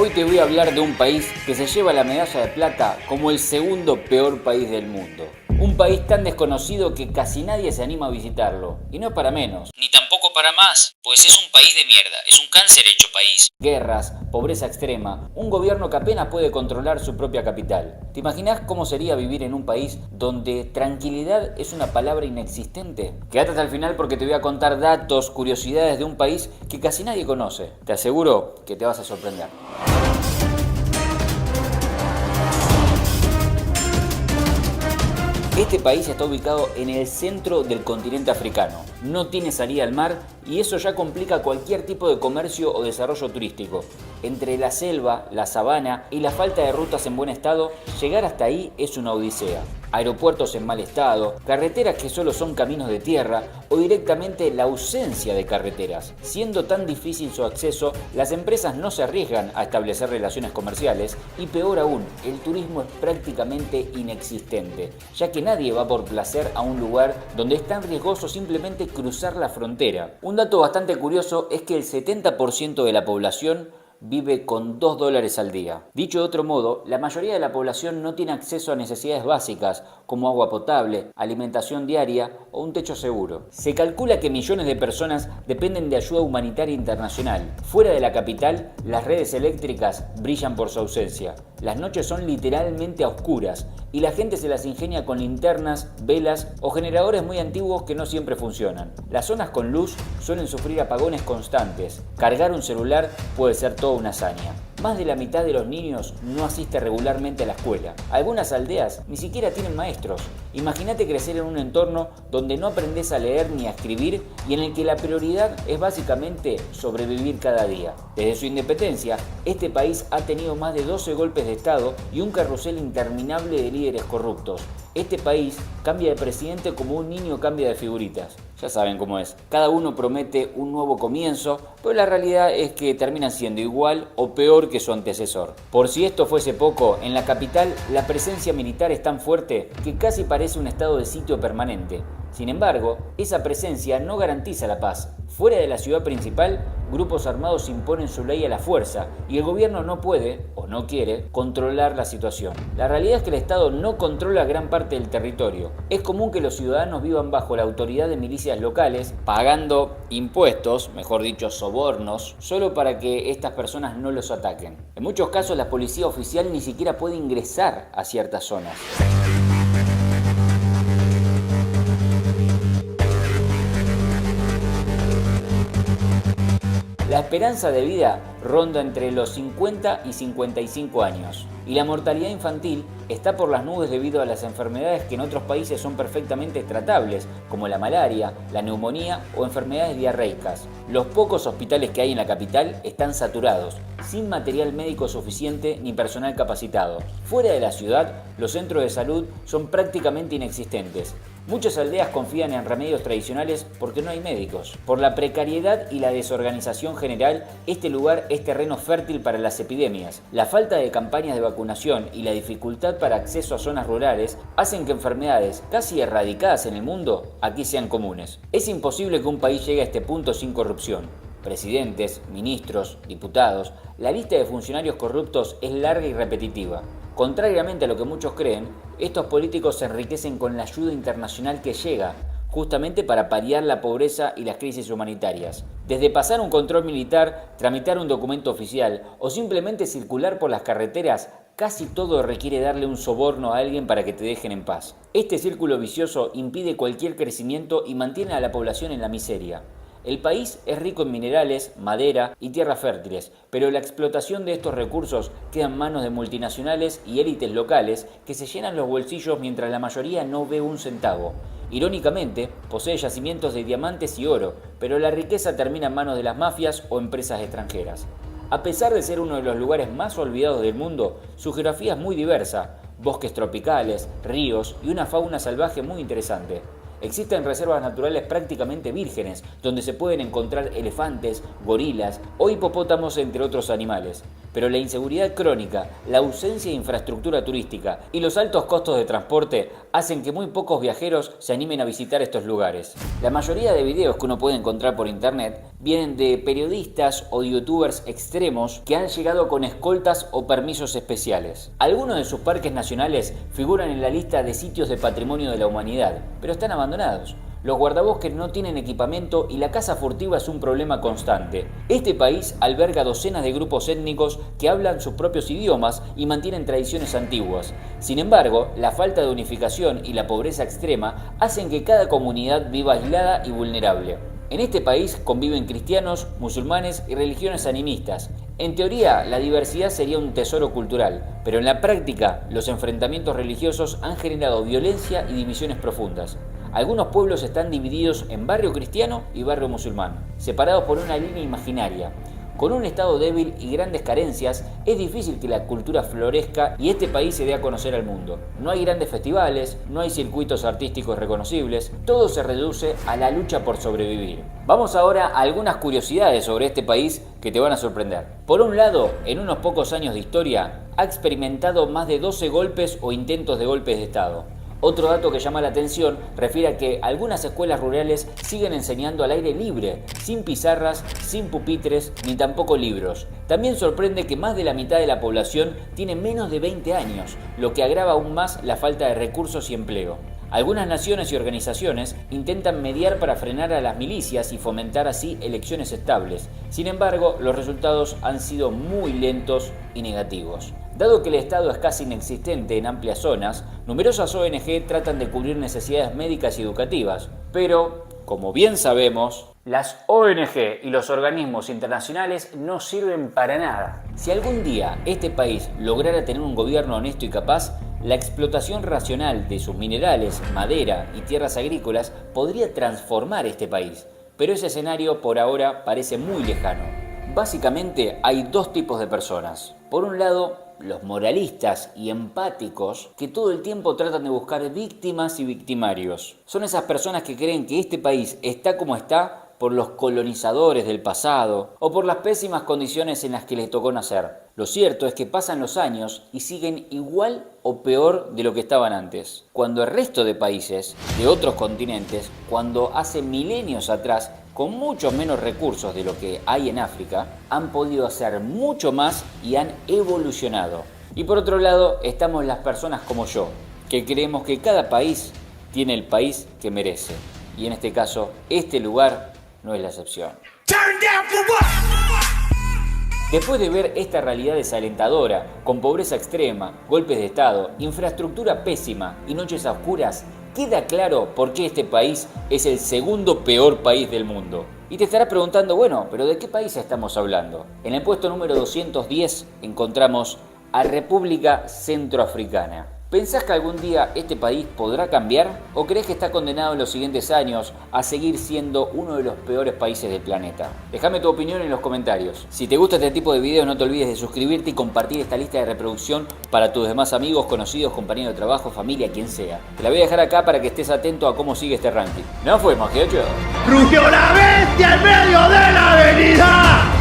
Hoy te voy a hablar de un país que se lleva la medalla de plata como el segundo peor país del mundo. Un país tan desconocido que casi nadie se anima a visitarlo. Y no es para menos. Ni tampoco para más, pues es un país de mierda, es un cáncer hecho país. Guerras, pobreza extrema, un gobierno que apenas puede controlar su propia capital. ¿Te imaginas cómo sería vivir en un país donde tranquilidad es una palabra inexistente? Quédate hasta el final porque te voy a contar datos, curiosidades de un país que casi nadie conoce. Te aseguro que te vas a sorprender. Este país está ubicado en el centro del continente africano, no tiene salida al mar y eso ya complica cualquier tipo de comercio o desarrollo turístico. Entre la selva, la sabana y la falta de rutas en buen estado, llegar hasta ahí es una odisea. Aeropuertos en mal estado, carreteras que solo son caminos de tierra o directamente la ausencia de carreteras. Siendo tan difícil su acceso, las empresas no se arriesgan a establecer relaciones comerciales y peor aún, el turismo es prácticamente inexistente, ya que nadie va por placer a un lugar donde es tan riesgoso simplemente cruzar la frontera. Un dato bastante curioso es que el 70% de la población vive con $2 al día. Dicho de otro modo, la mayoría de la población no tiene acceso a necesidades básicas como agua potable, alimentación diaria o un techo seguro. Se calcula que millones de personas dependen de ayuda humanitaria internacional. Fuera de la capital, las redes eléctricas brillan por su ausencia. Las noches son literalmente a oscuras y la gente se las ingenia con linternas, velas o generadores muy antiguos que no siempre funcionan. Las zonas con luz suelen sufrir apagones constantes. Cargar un celular puede ser toda una hazaña. Más de la mitad de los niños no asiste regularmente a la escuela. Algunas aldeas ni siquiera tienen maestros. Imagínate crecer en un entorno donde no aprendes a leer ni a escribir y en el que la prioridad es básicamente sobrevivir cada día. Desde su independencia, este país ha tenido más de 12 golpes de estado y un carrusel interminable de líderes corruptos. Este país cambia de presidente como un niño cambia de figuritas. Ya saben cómo es. Cada uno promete un nuevo comienzo, pero la realidad es que terminan siendo igual o peor que su antecesor. Por si esto fuese poco, en la capital la presencia militar es tan fuerte que casi parece un estado de sitio permanente. Sin embargo, esa presencia no garantiza la paz. Fuera de la ciudad principal, grupos armados imponen su ley a la fuerza y el gobierno no puede, o no quiere, controlar la situación. La realidad es que el Estado no controla gran parte del territorio. Es común que los ciudadanos vivan bajo la autoridad de milicias locales, pagando impuestos, mejor dicho sobornos, solo para que estas personas no los ataquen. En muchos casos la policía oficial ni siquiera puede ingresar a ciertas zonas. La esperanza de vida ronda entre los 50 y 55 años y la mortalidad infantil está por las nubes debido a las enfermedades que en otros países son perfectamente tratables, como la malaria, la neumonía o enfermedades diarreicas. Los pocos hospitales que hay en la capital están saturados, sin material médico suficiente ni personal capacitado. Fuera de la ciudad, los centros de salud son prácticamente inexistentes. Muchas aldeas confían en remedios tradicionales porque no hay médicos. Por la precariedad y la desorganización general, este lugar es terreno fértil para las epidemias. La falta de campañas de vacunación y la dificultad para acceso a zonas rurales hacen que enfermedades casi erradicadas en el mundo aquí sean comunes. Es imposible que un país llegue a este punto sin corrupción. Presidentes, ministros, diputados, la lista de funcionarios corruptos es larga y repetitiva. Contrariamente a lo que muchos creen, estos políticos se enriquecen con la ayuda internacional que llega, justamente para paliar la pobreza y las crisis humanitarias. Desde pasar un control militar, tramitar un documento oficial o simplemente circular por las carreteras, casi todo requiere darle un soborno a alguien para que te dejen en paz. Este círculo vicioso impide cualquier crecimiento y mantiene a la población en la miseria. El país es rico en minerales, madera y tierras fértiles, pero la explotación de estos recursos queda en manos de multinacionales y élites locales que se llenan los bolsillos mientras la mayoría no ve un centavo. Irónicamente, posee yacimientos de diamantes y oro, pero la riqueza termina en manos de las mafias o empresas extranjeras. A pesar de ser uno de los lugares más olvidados del mundo, su geografía es muy diversa, bosques tropicales, ríos y una fauna salvaje muy interesante. Existen reservas naturales prácticamente vírgenes, donde se pueden encontrar elefantes, gorilas o hipopótamos, entre otros animales. pero la inseguridad crónica, la ausencia de infraestructura turística y los altos costos de transporte hacen que muy pocos viajeros se animen a visitar estos lugares. La mayoría de videos que uno puede encontrar por internet vienen de periodistas o youtubers extremos que han llegado con escoltas o permisos especiales. Algunos de sus parques nacionales figuran en la lista de sitios de patrimonio de la humanidad, pero están abandonados. Los guardabosques no tienen equipamiento y la caza furtiva es un problema constante. Este país alberga docenas de grupos étnicos que hablan sus propios idiomas y mantienen tradiciones antiguas. Sin embargo, la falta de unificación y la pobreza extrema hacen que cada comunidad viva aislada y vulnerable. En este país conviven cristianos, musulmanes y religiones animistas. En teoría, la diversidad sería un tesoro cultural, pero en la práctica, los enfrentamientos religiosos han generado violencia y divisiones profundas. Algunos pueblos están divididos en barrio cristiano y barrio musulmán, separados por una línea imaginaria. Con un estado débil y grandes carencias, es difícil que la cultura florezca y este país se dé a conocer al mundo. No hay grandes festivales, no hay circuitos artísticos reconocibles, todo se reduce a la lucha por sobrevivir. Vamos ahora a algunas curiosidades sobre este país que te van a sorprender. Por un lado, en unos pocos años de historia, ha experimentado más de 12 golpes o intentos de golpes de Estado. Otro dato que llama la atención refiere a que algunas escuelas rurales siguen enseñando al aire libre, sin pizarras, sin pupitres, ni tampoco libros. También sorprende que más de la mitad de la población tiene menos de 20 años, lo que agrava aún más la falta de recursos y empleo. Algunas naciones y organizaciones intentan mediar para frenar a las milicias y fomentar así elecciones estables. Sin embargo, los resultados han sido muy lentos y negativos. Dado que el Estado es casi inexistente en amplias zonas, numerosas ONG tratan de cubrir necesidades médicas y educativas. Pero, como bien sabemos, las ONG y los organismos internacionales no sirven para nada. Si algún día este país lograra tener un gobierno honesto y capaz, la explotación racional de sus minerales, madera y tierras agrícolas podría transformar este país. Pero ese escenario por ahora parece muy lejano. Básicamente hay dos tipos de personas. Por un lado, los moralistas y empáticos que todo el tiempo tratan de buscar víctimas y victimarios. Son esas personas que creen que este país está como está por los colonizadores del pasado o por las pésimas condiciones en las que les tocó nacer. Lo cierto es que pasan los años y siguen igual o peor de lo que estaban antes. Cuando el resto de países, de otros continentes, cuando hace milenios atrás, con muchos menos recursos de lo que hay en África, han podido hacer mucho más y han evolucionado. Y por otro lado, estamos las personas como yo, que creemos que cada país tiene el país que merece. Y en este caso, este lugar no es la excepción. Después de ver esta realidad desalentadora, con pobreza extrema, golpes de Estado, infraestructura pésima y noches oscuras, queda claro por qué este país es el segundo peor país del mundo. Y te estarás preguntando, bueno, ¿pero de qué país estamos hablando? En el puesto número 210 encontramos a República Centroafricana. ¿Pensás que algún día este país podrá cambiar? ¿O crees que está condenado en los siguientes años a seguir siendo uno de los peores países del planeta? Déjame tu opinión en los comentarios. Si te gusta este tipo de videos, no te olvides de suscribirte y compartir esta lista de reproducción para tus demás amigos, conocidos, compañeros de trabajo, familia, quien sea. Te la voy a dejar acá para que estés atento a cómo sigue este ranking. ¡No fue, Magiocho! ¡Rugió la bestia en medio de la avenida!